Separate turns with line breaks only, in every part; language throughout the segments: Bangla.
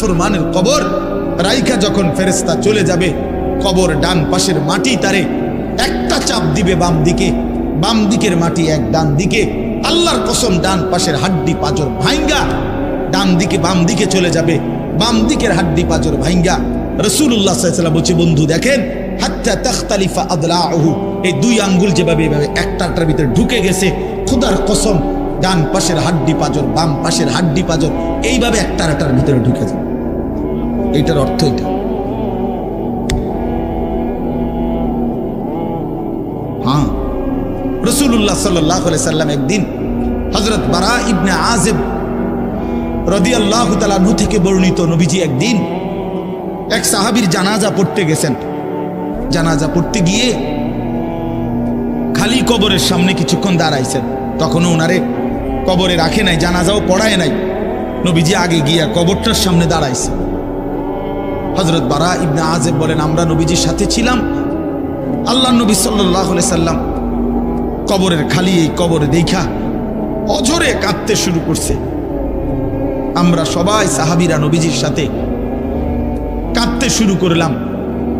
নাফরমানের কবর রাইখা যখন ফেরেশতা চলে যাবে, কবর ডান পাশের মাটি তারে একটা চাপ দিবে বাম দিকে, বাম দিকের মাটি এক ডান দিকে। আল্লাহর কসম, ডান পাশের হাড্ডি পাঁজর ভাঙ্গা ডান দিকে বাম দিকে চলে যাবে, বাম দিকের হাড্ডি পাঁজর ভাঙ্গা। রাসূলুল্লাহ সাল্লাল্লাহু আলাইহি ওয়াসাল্লাম বলছে, বন্ধু দেখেন, হাত্তা তাখতালিফা আদলাউহু, এই দুই আঙ্গুল যেভাবে এভাবে একটার ভিতরে ঢুকে গেছে, খোদার কসম ডান পাশের হাড্ডি পাঁজর বাম পাশের হাড্ডি পাঁজর এইভাবে একটার ভিতরে ঢুকে যায়। এইটার অর্থ এটা। হ্যাঁ, রাসূলুল্লাহ সাল্লাল্লাহু আলাইহি ওয়াসাল্লাম একদিন হযরত বারা ইবনে আযিব রাদিয়াল্লাহু তাআলা আনহু থেকে বর্ণিত, নবীজি একদিন এক সাহাবীর জানাজা পড়তে গেছেন। জানাজা পড়তে গিয়ে খালি কবরের সামনে কিছুক্ষণ দাঁড়াইছেন। তখনও ওনারে কবরে রাখে নাই, জানাজাও পড়ায় নাই। নবীজি আগে গিয়া কবরটার সামনে দাঁড়াইছে। হযরত বারা ইবনে আযিব বলেন, আমরা নবীজির সাথে ছিলাম। আল্লাহর নবী সাল্লাল্লাহু আলাইহি সাল্লাম কবরের খালি এই কবরে দেখা অঝরে কাঁদতে শুরু করছে। আমরা সবাই সাহাবীরা নবীজির সাথে কাঁদতে শুরু করলাম।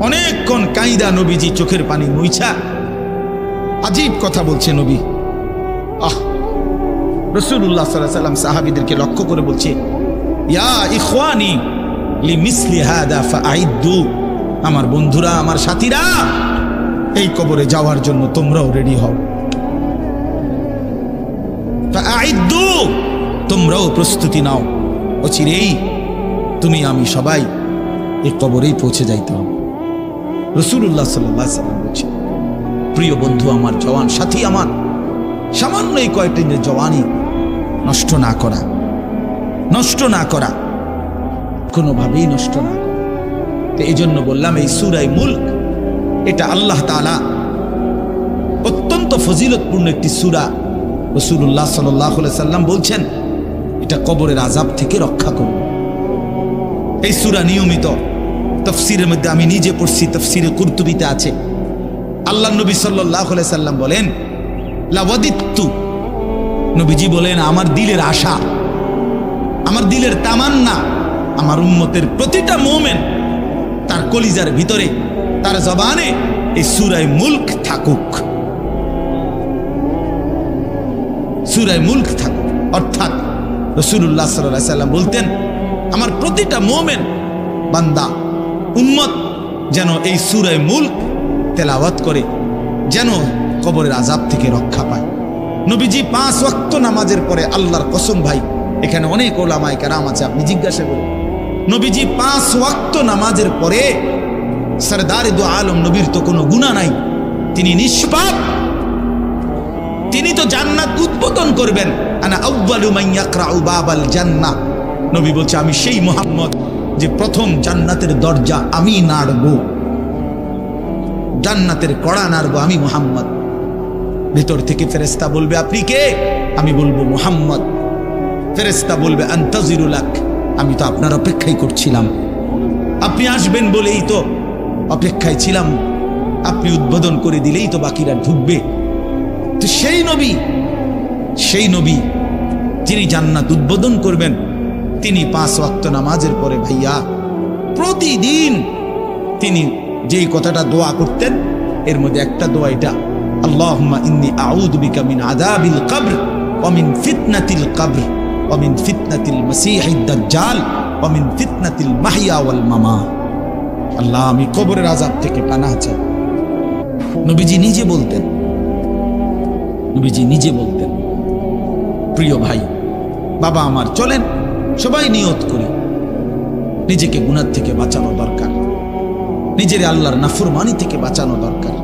অনেকক্ষণ কাইদা নবীজি চোখের পানি মুইছা আজীব কথা বলছে নবী। রাসূলুল্লাহ সাল্লাল্লাহু আলাইহি সাল্লাম সাহাবীদেরকে লক্ষ্য করে বলছে, ইয়া ইখওয়ানি লিমিসলি হাদা ফাআইদ্দু, আমার বন্ধুরা, আমার সাথীরা, এই কবরে যাওয়ার জন্য তোমরাও রেডি হও। ফাআইদ্দু, তোমরাও প্রস্তুতি নাও, অচিরেই তুমি আমি সবাই এই কবরেই পৌঁছে যাইতে হবে। রাসূলুল্লাহ সাল্লাল্লাহু আলাইহি সাল্লাম বলছে, প্রিয় বন্ধু আমার, জওয়ান সাথী আমার, সামান্য এই কয়েকটা দিনের জওয়ানি নষ্ট না করা, নষ্ট না করা, কোনোভাবেই নষ্ট না করা। তো এই জন্য বললাম, এই সূরা মুলক এটা আল্লাহ তাআলা অত্যন্ত ফজিলতপূর্ণ একটি সূরা। রাসূলুল্লাহ সাল্লাল্লাহু আলাইহি সাল্লাম বলছেন, এটা কবরের আযাব থেকে রক্ষা করবে। এই সূরা নিয়মিত তাফসীরের মধ্যে আমি নিজে পড়ছি, তাফসীরে কুরতুবীতে আছে। আল্লাহর নবী সাল্লাল্লাহু আলাইহি সাল্লাম বলেন, লাওয়াদিত্তু, নবীজি বলেন, আমার দিলের আশা, আমার দিলের তামান্না, আমার উম্মতের প্রতিটা মুমিন তার কলিজার ভিতরে, তার জবানে এই সূরা মুলক থাকুক, সূরা মুলক থাকুক। অর্থাৎ রাসূলুল্লাহ সাল্লাল্লাহু আলাইহি সাল্লাম বলতেন, আমার প্রতিটা মুমিন বান্দা উম্মত যেন এই সূরা মুলক তেলাওয়াত করে, যেন কবরের আযাব থেকে রক্ষা পায়। নবীজি 5 ওয়াক্ত নামাজের পরে, আল্লাহর কসম ভাই, এখানে অনেক ওলামায়ে কেরাম আছে, আপনি জিজ্ঞাসা করুন, নবীজি 5 ওয়াক্ত নামাজের পরে, সরদারে দু আলম নবীর তো কোনো গুনাহ নাই, তিনি নিষ্পাপ, তিনি তো জান্নাত উদ্বোধন করবেন। আনা আউয়ালু মান ইয়াকরাউ বাবাল জান্নাহ, নবী বলছে, আমি সেই মুহাম্মদ যে প্রথম জান্নাতের দরজা আমি নাড়ব, জান্নাতের কড়া নাড়ব আমি মুহাম্মদ। ভিতর থেকে ফেরেশতা বলবে, আপনি কে? আমি বলবো মুহাম্মদ। ফেরেশতা বলবে, আনতাজিরু লাক, আমি তো আপনার অপেক্ষাই করছিলাম, আপনি আসবেন বলেই তো অপেক্ষায় ছিলাম, আপনি উদ্বোধন করে দিলেই তো বাকিরা ঢুকবে। তো সেই নবী যিনি জান্নাত উদ্বোধন করবেন, তিনি 5 ওয়াক্ত নামাজের পরে ভাইয়া প্রতিদিন তিনি যেই কথাটা দোয়া করতেন, এর মধ্যে একটা দোয়া এটা, আল্লাহুম্মা ইন্নী আউযু বিকা মিন আযাবিল কবর ওয়া মিন ফিতনাতিল কবর ওয়া মিন ফিতনাতিল মাসীহিদ দাজ্জাল ওয়া মিন ফিতনাতিল মাহইয়া ওয়াল মামাত। আল্লাহ, আমি কবরের আযাব থেকে পানাহ চাই। নবীজি নিজে বলতেন, নবীজি নিজে বলতেন। প্রিয় ভাই, বাবা আমার, চলেন সবাই নিয়ত করি, নিজেকে গুনাহ থেকে বাঁচানো দরকার, নিজের আল্লাহর নাফরমানি থেকে বাঁচানো দরকার।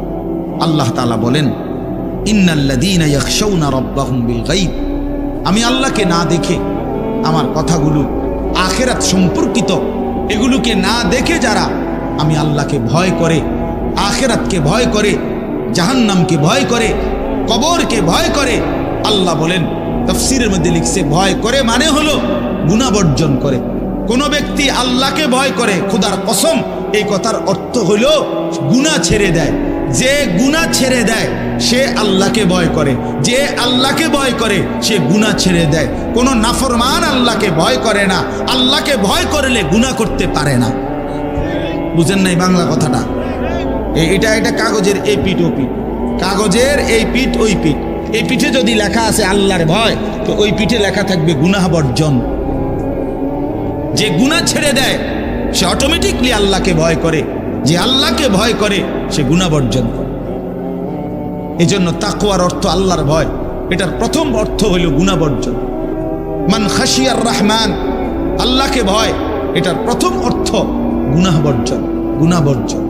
আল্লাহ তাআলা বলেন, ইন্নাল্লাযীনা ইয়াখশাউনা রাব্বাহুম বিল গায়ব, আমি আল্লাহকে না দেখে, আমার কথাগুলো আখিরাত সম্পর্কিত, এগুলোকে না দেখে যারা আমি আল্লাহকে ভয় করে, আখিরাতকে ভয় করে, জাহান্নামকে ভয় করে, কবরকে ভয় করে, আল্লাহ বলেন, তাফসীরের মধ্যে লিখছে, ভয় করে মানে হলো গুনাহ বর্জন করে। কোন ব্যক্তি আল্লাহকে ভয় করে, খোদার কসম, এই কথার অর্থ হলো গুনাহ ছেড়ে দেয়। যে গুনাহ ছেড়ে দেয় সে আল্লাহকে ভয় করে। যে আল্লাহকে ভয় করে সে গুনাহ ছেড়ে দেয়। কোনো নাফরমান আল্লাহকে ভয় করে না। আল্লাহকে ভয় করলে গুনাহ করতে পারে না। বুঝেন নাই বাংলা কথাটা? এটা কাগজের এই পিঠ ও পিঠ, কাগজের এই পিঠ ওই পিঠ। এই পিঠে যদি লেখা আছে আল্লাহর ভয়, তো ওই পিঠে লেখা থাকবে গুনাহ বর্জন। যে গুনাহ ছেড়ে দেয় সে অটোমেটিকলি আল্লাহকে ভয় করে। যে আল্লাহকে ভয় করে সে গুনাহ বর্জন করে। এই জন্য তাকওয়ার অর্থ আল্লাহর ভয়। এটার প্রথম অর্থ হইল গুনাহ বর্জন। মান খাশিয়ার রহমান, আল্লাহকে ভয়, এটার প্রথম অর্থ গুনাহ বর্জন, গুনাহ বর্জন।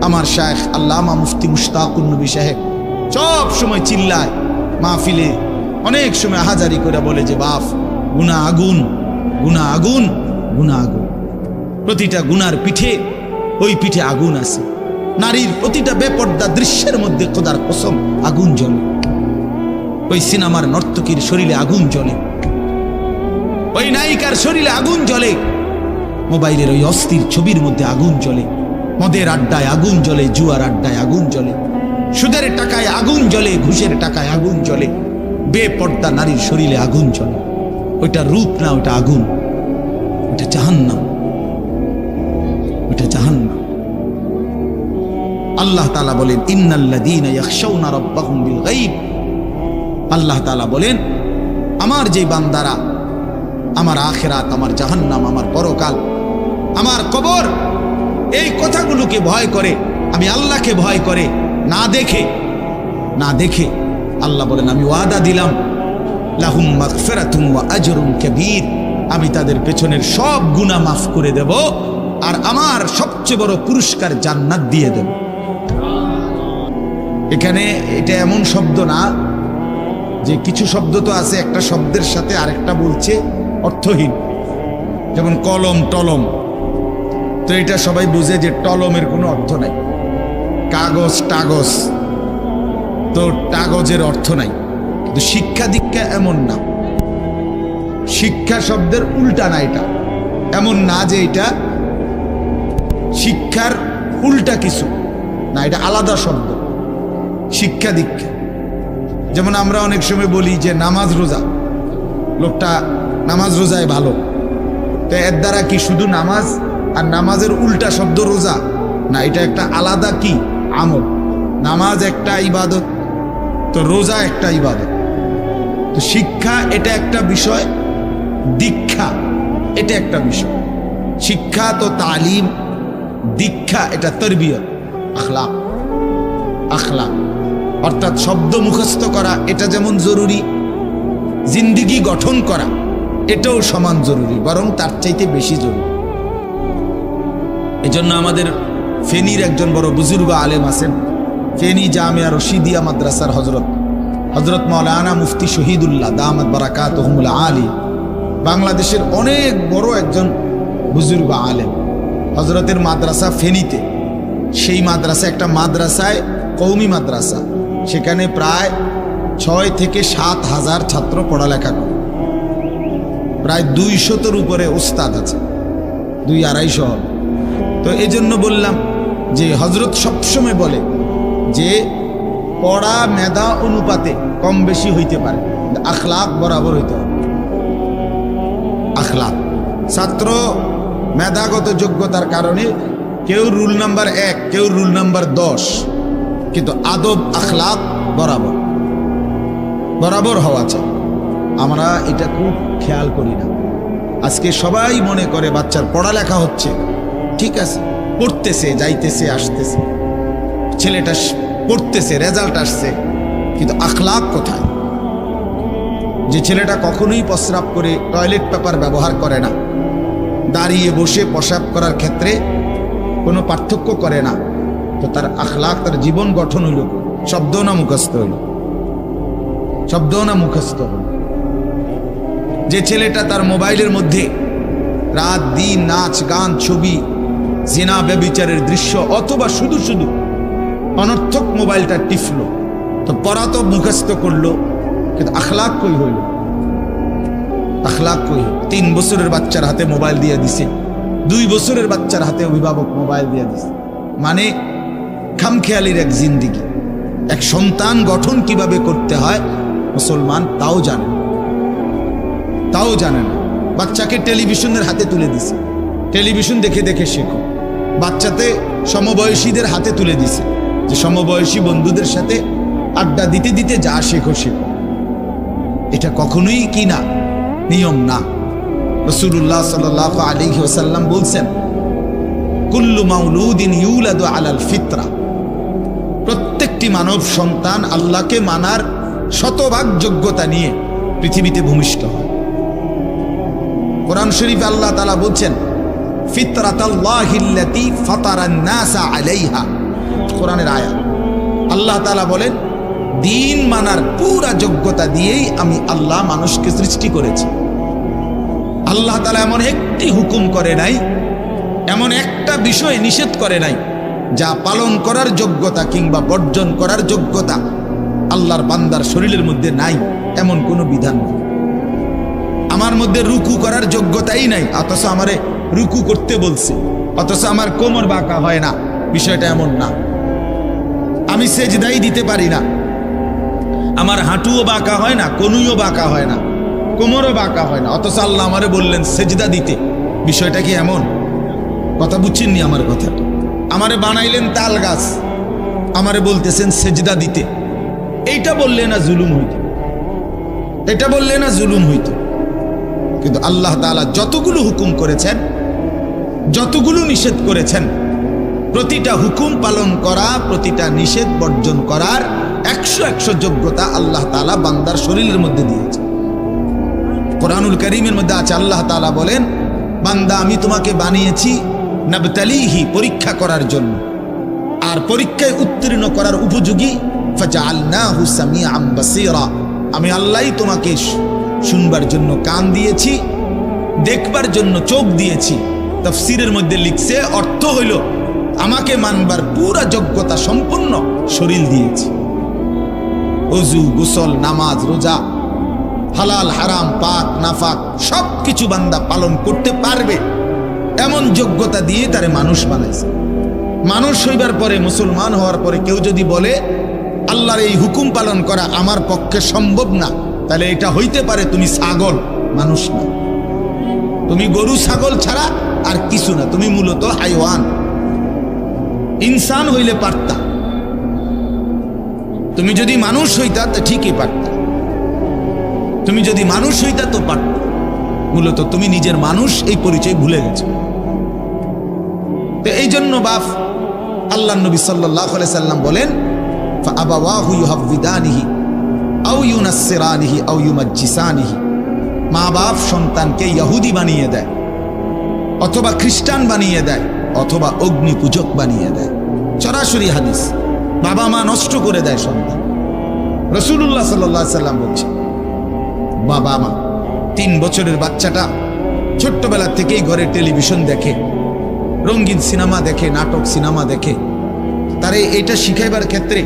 আমার শায়েখ আল্লামা মুফতি মুশতাকুন নবী সাহেব সব সময় চিল্লায় মাহফিলে, অনেক সময় হাজারি করে বলে যে বাপ, গুনাহ আগুন, গুনাহ আগুন, গুনাহ আগুন। প্রতিটা গুনার পিঠে, ওই পিঠে আগুন আছে। নারীর প্রতিটা বেপর্দা দৃশ্যের মধ্যে খোদার কসম আগুন জ্বলে। ওই সিনেমার নর্তকীর শরীরে আগুন জ্বলে, ওই নায়িকার শরীরে আগুন জ্বলে, মোবাইলের ওই অস্থির ছবির মধ্যে আগুন জ্বলে, মদের আড্ডায় আগুন জ্বলে, জুয়ার আড্ডায় আগুন জ্বলে, সুদের টাকায় আগুন জ্বলে, ঘুষের টাকায় আগুন জ্বলে, বেপর্দা নারীর শরীরে আগুন জ্বলে। ওইটা রূপ না, ওইটা আগুন, ওইটা জাহান্নাম, ওইটা জাহান্নাম। আল্লাহ তাআলা বলেন ইন্নাল্লাযীনা ইয়াখশাউনা রাব্বাহুম বিল গায়ব। আল্লাহ তাআলা বলেন আমার যে বান্দারা আমার আখিরাত, আমার জাহান্নাম, আমার পরকাল, আমার কবর, এই কথাগুলোকে ভয় করে, আমি আল্লাহকে ভয় করে, না দেখে, না দেখে, আল্লাহ বলেন আমি ওয়াদা দিলাম লাহুম মাগফিরাতুন ওয়া আজরুন কাবীর, আমি তাদের পেছনের সব গুনাহ মাফ করে দেব আর আমার সবচেয়ে বড় পুরস্কার জান্নাত দিয়ে দেব। এখানে এটা এমন শব্দ না যে কিছু শব্দ তো আছে একটা শব্দের সাথে আরেকটা বলছে অর্থহীন, যেমন কলম টলম। তো এটা সবাই বুঝে যে টলমের কোনো অর্থ নাই। কাগজ টাগজ, তো কাগজের অর্থ নাই। কিন্তু শিক্ষা দীক্ষা এমন না, শিক্ষা শব্দের উল্টা না। এটা এমন না যে এটা শিক্ষার উল্টা কিছু না, এটা আলাদা শব্দ। শিক্ষা দীক্ষা যেমন আমরা অনেক সময় বলি যে নামাজ রোজা, লোকটা নামাজ রোজায় ভালো, তো এর দ্বারা কি শুধু নামাজ আর নামাজের উল্টা শব্দ রোজা না, এটা একটা আলাদা কি আমল। নামাজ একটা ইবাদত, তো রোজা একটা ইবাদত। তো শিক্ষা এটা একটা বিষয়, দীক্ষা এটা একটা বিষয়। শিক্ষা তো তালিম, দীক্ষা এটা তরবিয়ত, আখলাক। আখলাক অর্থাৎ শব্দ মুখস্থ করা এটা যেমন জরুরি, জিন্দিগি গঠন করা এটাও সমান জরুরি, বরং তার চাইতে বেশি জরুরি। এজন্য আমাদের ফেনীর একজন বড় বুজুর্গ আলেম আছেন, ফেনী জামিয়া রশিদিয়া মাদ্রাসার হজরত মাওলানা মুফতি শহীদুল্লাহ দামাত বারাকাতুহুমুল আলী, বাংলাদেশের অনেক বড় একজন বুজুর্গ আলেম। হজরতের মাদ্রাসা ফেনীতে, সেই মাদ্রাসা একটা মাদ্রাসায় কওমি মাদ্রাসা, সেখানে প্রায় 6 থেকে 7 হাজার ছাত্র পড়ালেখা করে, প্রায় 200-এর উপরে উস্তাদ আছে, 200-250 হবে। তো এই জন্য বললাম যে হজরত সবসময় বলে যে পড়া মেধা অনুপাতে কম বেশি হইতে পারে, আখলাক বরাবর হইতে হবে। আখলাক, ছাত্র মেধাগত যোগ্যতার কারণে কেউ রুল নাম্বার 1, কেউ রুল নাম্বার 10, কিন্তু আদব আখলাক বরাবর বরাবর হওয়া চাই। আমরা এটা খুব খেয়াল করি না। আজকে সবাই মনে করে বাচ্চার পড়ালেখা হচ্ছে, ঠিক আছে, পড়তেছে, যাইতেছে, আসতেছে, ছেলেটা পড়তেছে, রেজাল্ট আসছে, কিন্তু আখলাক কোথায়? যে ছেলেটা কখনোই প্রস্রাব করে টয়লেট পেপার ব্যবহার করে না, দাঁড়িয়ে বসে প্রস্রাব করার ক্ষেত্রে কোনো পার্থক্য করে না, তো তার আখলাক, তার জীবন গঠন হইল, শব্দ না মুখস্থ হইল, শব্দ না মুখস্থ হইল। যে ছেলেটা তার মোবাইলের মধ্যে রাত দিন নাচ গান ছবি জিনা ব্যভিচারের দৃশ্য অথবা শুধু শুধু অনর্থক মোবাইলটা টিপলো, তো পড়া তো মুখস্থ করলো, কিন্তু আখলাক কই হইল? আখলাক কই? 3 বছরের বাচ্চার হাতে মোবাইল দিয়ে দিছে, 2 বছরের বাচ্চার হাতে অভিভাবক মোবাইল দিয়ে দিছে, মানে খামখেয়ালির এক জিন্দিগি। এক সন্তান গঠন কিভাবে করতে হয় মুসলমান তাও জানে না। বাচ্চাকে টেলিভিশনের হাতে তুলে দিছে, টেলিভিশন দেখে দেখে শেখো। বাচ্চাতে সমবয়সীদের হাতে তুলে দিছে যে সমবয়সী বন্ধুদের সাথে আড্ডা দিতে দিতে যা শেখো। এটা কখনোই কি না, নিয়ম না। রাসূলুল্লাহ সাল্লাল্লাহু আলাইহি ওয়াসাল্লাম বলছেন, কুল্লু মাউলুদিন ইউলাদু আলাল ফিতরা, প্রত্যেকটি মানব সন্তান আল্লাহকে মানার শতভাগ যোগ্যতা নিয়ে পৃথিবীতে ভূমিষ্ঠ হয়। কোরআন শরীফে আল্লাহ তাআলা বলছেন, ফিতরাতাল্লাহিল্লাতী ফাতারান নাসা আলাইহা, কোরআনের আয়াত। আল্লাহ তাআলা বলেন, দিন মানার পুরা যোগ্যতা দিয়েই আমি আল্লাহ মানুষকে সৃষ্টি করেছি। আল্লাহ তাআলা এমন একটি হুকুম করে নাই, এমন একটা বিষয় নিষেধ করে নাই যা পালন করার যোগ্যতা কিংবা বর্জন করার যোগ্যতা আল্লাহর বান্দার শরীরের মধ্যে নাই, এমন কোনো বিধান নেই। আমার মধ্যে রুকু করার যোগ্যতাই নাই, অথচ আমারে রুকু করতে বলছে, অথচ আমার কোমর বাঁকা হয় না, বিষয়টা এমন না। আমি সেজদাই দিতে পারি না, আমার হাঁটুও বাঁকা হয় না, কনুইও বাঁকা হয় না, কোমরও বাঁকা হয় না, অথচ আল্লাহ আমারে বললেন সেজদা দিতে। বিষয়টা কি এমন? কথা বুঝছেননি আমার কথা? আমারে বানাইলেন তাল গাছ, আমারে বলতেছেন সেজদা দিতে। এইটা বললে না জুলুম হইতো, এটা বললে না জুলুম হইতো। কিন্তু আল্লাহ তাআলা যতগুলো হুকুম করেছেন, যতগুলো নিষেধ করেছেন, প্রতিটা হুকুম পালন করা, প্রতিটা নিষেধ বর্জন করার 100 যোগ্যতা আল্লাহ তাআলা বান্দার শরীরের মধ্যে দিয়েছে। কোরআনুল কারীমের মধ্যে আছে, আল্লাহ তাআলা বলেন, বান্দা আমি তোমাকে বানিয়েছি নাবতালিহি, পরীক্ষা করার জন্য, আর পরীক্ষায় উত্তীর্ণ করার উপযোগী। ফাজআলনাহু সামিআন বাসীরা, আমি আল্লাহই তোমাকে শুনবার জন্য কান দিয়েছি, দেখবার জন্য চোখ দিয়েছি। তাফসীরের মধ্যে লিখছে, অর্থ হইল আমাকে মানবার পুরা যোগ্যতা সম্পূর্ণ শরীর দিয়েছি। ওযু, গোসল, নামাজ, রোজা, হালাল হারাম, পাক নাফাক সব কিছু বান্দা পালন করতে পারবে এমন যোগ্যতা দিয়ে তারে মানুষ বানাইছে। মানুষ হইবার পরে, মুসলমান হওয়ার পরে কেউ যদি বলে আল্লাহর এই হুকুম পালন করা আমার পক্ষে সম্ভব না, তাহলে এটা হইতে পারে তুমি ছাগল, মানুষ না। তুমি গরু ছাগল ছাড়া আর কিছু না, তুমি মূলত হাইওয়ান। ইনসান হইলে পারতা, তুমি যদি মানুষ হইতা তো ঠিকই পারতা, তুমি যদি মানুষ হইতা তো পারতা। মূলত তুমি নিজের মানুষ এই পরিচয় ভুলে গেছো। তো এই জন্য বাপ আল্লাহ নবী সাল্লাল্লাহু আলাইহি সাল্লাম বলেন, ফাআবাওয়াহু ইউহাব্বিদানিহি আও ইউনাসসিরানিহি আও ইউমাজ্জিসানিহি, মা বাপ সন্তানকে ইহুদি বানিয়ে দেয়, অথবা খ্রিস্টান বানিয়ে দেয়, অথবা অগ্নি পূজক বানিয়ে দেয়। সরাসরি হাদিস, বাবা মা নষ্ট করে দেয় সন্তান। রাসূলুল্লাহ সাল্লাল্লাহু আলাইহি সাল্লাম বলছেন, বাবা মা 3 বছরের বাচ্চাটা ছোট্টবেলা থেকেই ঘরে টেলিভিশন দেখে, রঙিন সিনেমা দেখে, নাটক সিনেমা দেখে, তারে এটা শিখাইবার ক্ষেত্রে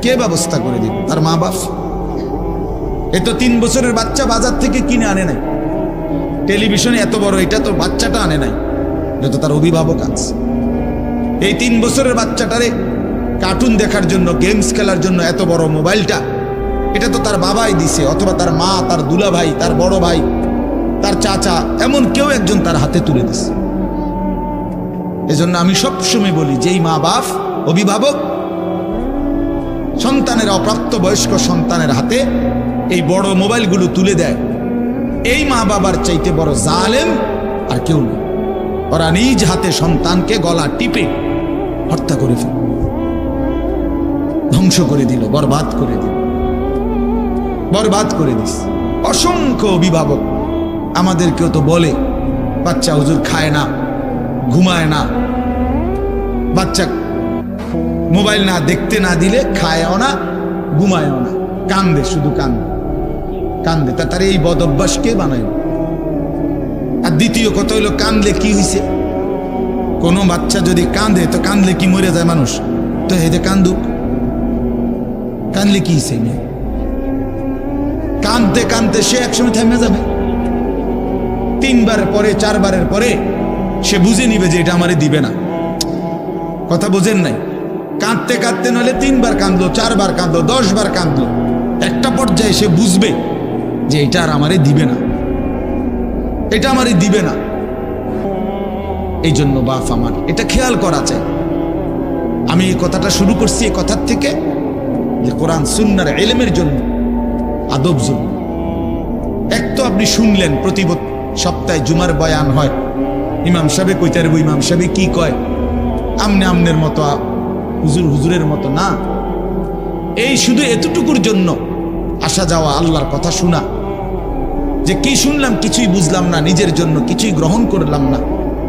কে ব্যবস্থা করে দিবে? তার মা বাপ। এ তো 3 বছরের বাচ্চা বাজার থেকে কিনে আনে নাই, টেলিভিশনে এত বড় এটা তো বাচ্চাটা আনে নাই, এটা তো তার অভিভাবক আছে। এই 3 বছরের বাচ্চাটারে কার্টুন দেখার জন্য, গেমস খেলার জন্য এত বড় মোবাইলটা, এটা তো তার বাবাই দিছে, অথবা তার মা, তার দুলা ভাই, তার বড় ভাই, তার চাচা, এমন কেউ একজন তার হাতে তুলে দিছে। এজন্য আমি সবসময় বলি, যেই মা বাপ অভিভাবক সন্তানের, অপ্রাপ্ত বয়স্ক সন্তানের হাতে এই বড় মোবাইলগুলো তুলে দেয়, এই মা বাবার চাইতে বড় জালেম আর কেউ নেই। ওরা নিজ হাতে সন্তানকে গলা টিপে হত্যা করে ফেল, ধ্বংস করে দিল, বরবাদ করে দিল, বরবাদ করে দিস। অসংখ্য অভিভাবক আমাদেরকেও তো বলে, বাচ্চা হুজুর খায় না, ঘুমায় না, বাচ্চা মোবাইল না দেখতে না দিলে খায়ও না, ঘুমায়ও না, কান্দে, শুধু কান্দে কান্দে। তার এই বদ অভ্যাস কে বানায়? আর দ্বিতীয় কথা হইলো, কান্দলে কি হয়েছে? কোনো বাচ্চা যদি কান্দে, তো কান্দলে কি মরে যায় মানুষ? তো এতে কান্দুক, কান্দলে কি হয়েছে? কানতে কানতে সে একসময় থেমে যাবে। 3 বারের পরে, 4 বারের পরে সে বুঝে নিবে যে এটা আমারে দিবে না। কথা বোঝেন নাই? কাঁদতে কাঁদতে নলে 3 বার কাঁদলো, 4 বার কাঁদলো, 10 বার কাঁদলো, একটা পর্যায়ে সে বুঝবে যে এটা আর আমারে দিবে না, এটা আমারে দিবে না। এই জন্য বাপ আমার এটা খেয়াল করা চাই। আমি এই কথাটা শুরু করছি এই কথার থেকে যে কোরআন সুন্নাহর ইলমের জন্য, আদব জন্য। এক তো আপনি শুনলেন প্রতি সপ্তাহে জুমার বয়ান হয়, ইমাম সাহেব কইতে পারবো, ইমাম সাহেব কি কয়, আমনে আমনের মতো, হুজুর হুজুরের মতো না। এই শুধু এতটুকুর জন্য আসা যাওয়া, আল্লাহর কথা শোনা, যে কি শুনলাম কিছুই বুঝলাম না, নিজের জন্য কিছুই গ্রহণ করলাম না,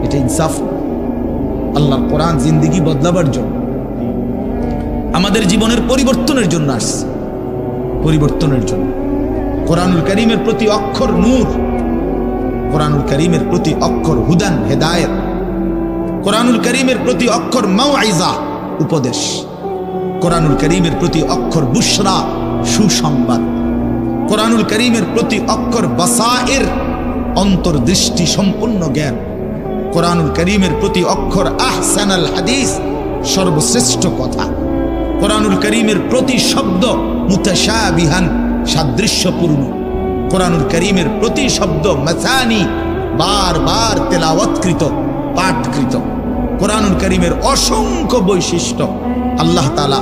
এটা ইনসাফ। আল্লাহর কোরআন জিন্দেগি বদলাবার জন্য, আমাদের জীবনের পরিবর্তনের জন্য আসছে, পরিবর্তনের জন্য। কোরআনুল কারীমের প্রতি অক্ষর নূর, কোরআনুল কারীমের প্রতি অক্ষর হুদান হেদায়েত, কোরআনুল কারীমের প্রতি অক্ষর মাউইজা উপদেশ, কোরআনুল কারীমের প্রতি অক্ষর বুশরা সুসংবাদ, কোরআনুল কারীমের প্রতি অক্ষর বাসায়ের অন্তর্দৃষ্টি সম্পূর্ণ জ্ঞান, কোরআনুল কারীমের প্রতি অক্ষর আহসানাল হাদিস সর্বশ্রেষ্ঠ কথা, কোরআনুল কারীমের প্রতি শব্দ মুতাশাবিহান সাদৃশ্যপূর্ণ, কোরআনুল কারীমের প্রতি শব্দ মাসানি বারবার তেলাওয়াতকৃত পাঠকৃত। কোরআনুল কারীমের অসংখ্য বৈশিষ্ট্য আল্লাহ তাআলা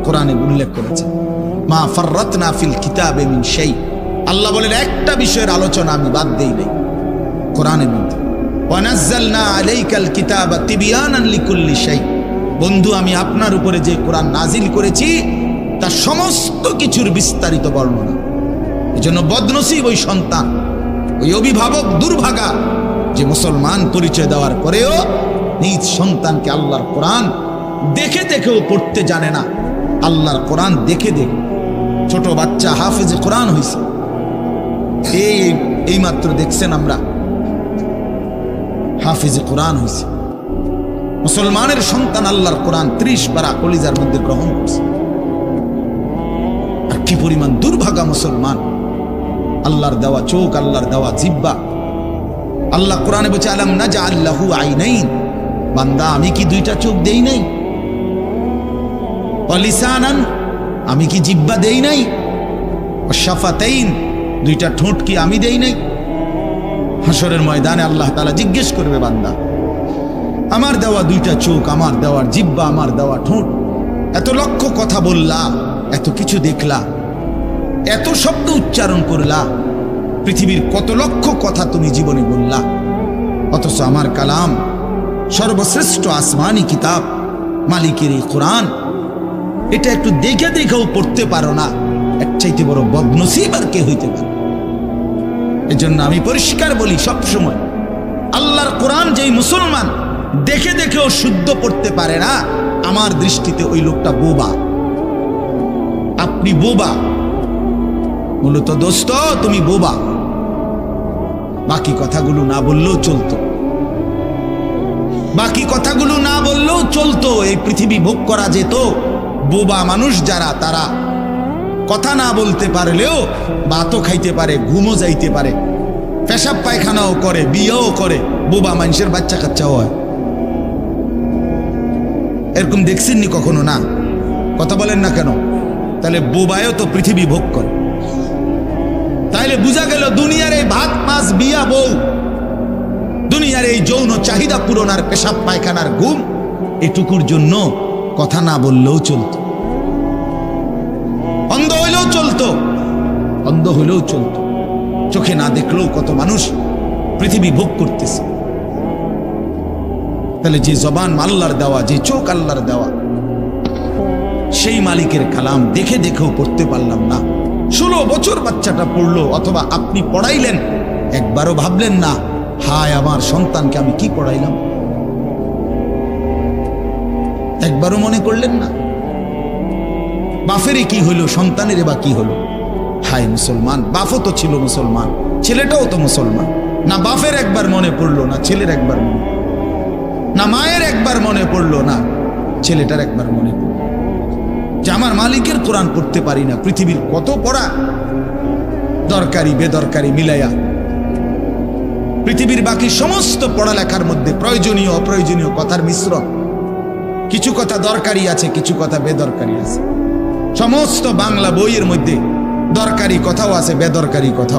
কোরআনে উল্লেখ করেছেন। মা ফাররাতনা ফিল কিতাবে মিন শাই, আল্লাহ বলেন একটা বিষয়ের আলোচনা আমি বাদ দেই নাই কোরআনের মধ্যে। ওয়া নাযালনা আলাইকাল কিতাবা তিবয়ানান লিকুল্লি শাই, বন্ধু আমি আপনার উপরে যে কোরআন নাজিল করেছি তার সমস্ত কিছুর বিস্তারিত বর্ণনা। এজন্য বদনসিব ওই সন্তান, ওই অভিভাবক দুর্ভাগা যে মুসলমান পরিচয় দেওয়ার পরেও নিজ সন্তানকে আল্লাহর কোরআন দেখে দেখেও পড়তে জানে না। আল্লাহর কোরআন দেখে দেখে ছোট বাচ্চা হাফেজে কোরআন হয়েছে, এই মাত্র দেখছেন আমরা হাফেজে কোরআন হয়েছে। মুসলমানের সন্তান আল্লাহর কোরআন 30 পারা কলিজার মধ্যে গ্রহণ করছে। আর কি পরিমাণ দুর্ভাগা মুসলমান, আল্লাহর দেওয়া চোখ, আল্লাহর দেওয়া জিহ্বা। আল্লাহ কোরআনে বলছে আলাম নাজআল লাহু আইনাইন, বান্দা আমি কি 2টা চোখ দেই নাই? ওয়া লিসানান, আমি কি জিহ্বা দেই নাই? ওয়া শাফাতাইন, 2টা ঠোঁট কি আমি দেই নাই? হাসরের ময়দানে আল্লাহ তাআলা জিজ্ঞেস করবে বান্দা আমার দেওয়া 2টা চোখ, আমার দেওয়ার জিহ্বা, আমার দেওয়া ঠোঁট, এত লক্ষ কথা বললা, এত কিছু দেখলা, এত শব্দ উচ্চারণ করলা, পৃথিবীর কত লক্ষ কথা তুমি জীবনে বললা, অথচ আমার কালাম সর্বশ্রেষ্ঠ আসমানি কিতাব মালিকের এই কোরআন, এটা একটু দেখে দেখেও পড়তে পারো না, এর চাইতে বড় বদনসিব আর কে হইতে পারে? এজন্য আমি পরিষ্কার বলি সবসময়, আল্লাহর কোরআন যেই মুসলমান দেখে দেখেও শুদ্ধ পড়তে পারে না, আমার দৃষ্টিতে ওই লোকটা বোবা। আপনি বোবা, মূলত দোস্ত তুমি বোবা। বাকি কথাগুলো না বললেও চলতো, বাকি কথাগুলো না বললেও চলতো, এই পৃথিবী ভোগ করা যেত। বোবা মানুষ যারা, তারা কথা না বলতে পারলেও ভাতও খাইতে পারে, ঘুমও যাইতে পারে, পেশাব পায়খানাও করে, বিয়েও করে, বোবা মানুষের বাচ্চা কাচ্চাও হয়। এরকম দেখছেননি কখনো? না, কথা বলেন না কেন? তাহলে বোবায়ও তো পৃথিবী ভোগ করে। তাইলে বোঝা গেল দুনিয়ার এই ভাত মাছ বিয়া বউ, দুনিয়ার এই যৌন চাহিদা পূরণ আর পেশাব পায়খানার ঘুম, এটুকুর জন্য কথা না বললেও চলতো, অন্ধ হইলেও চলতো, অন্ধ হইলেও চলতো, চোখে না দেখলেও কত মানুষ পৃথিবী ভোগ করতেছে। তাহলে যে জবান আল্লাহর দেওয়া, যে চোখ আল্লাহর দেওয়া, সেই মালিকের কালাম দেখে দেখেও পড়তে পারলাম না। 16 বছর বাচ্চাটা পড়লো, অথবা আপনি পড়াইলেন, একবারও ভাবলেন না হায় আমার সন্তানকে আমি কি পড়াইলাম? একবারও মনে করলেন না? বাফেরই কি হইল, সন্তানের বা কি হলো? হায় মুসলমান, বাফও তো ছিল মুসলমান, ছেলেটাও তো মুসলমান। না বাফের একবার মনে পড়লো, না ছেলের একবার মনে, না মায়ের একবার মনে পড়লো, না ছেলেটার একবার মনে পড়লো যে আমার মালিকের কোরআন পড়তে পারি না। পৃথিবীর কত পড়া, দরকারি বেদরকারি মিলাইয়া পৃথিবীর বাকি সমস্ত পড়ালেখার মধ্যে প্রয়োজনীয় অপ্রয়োজনীয় কথার মিশ্রণ। কিছু কথা দরকারি আছে, কিছু কথা বেদরকারি আছে। সমস্ত বাংলা বইয়ের মধ্যে দরকারি কথাও আছে, বেদরকারি কথাও।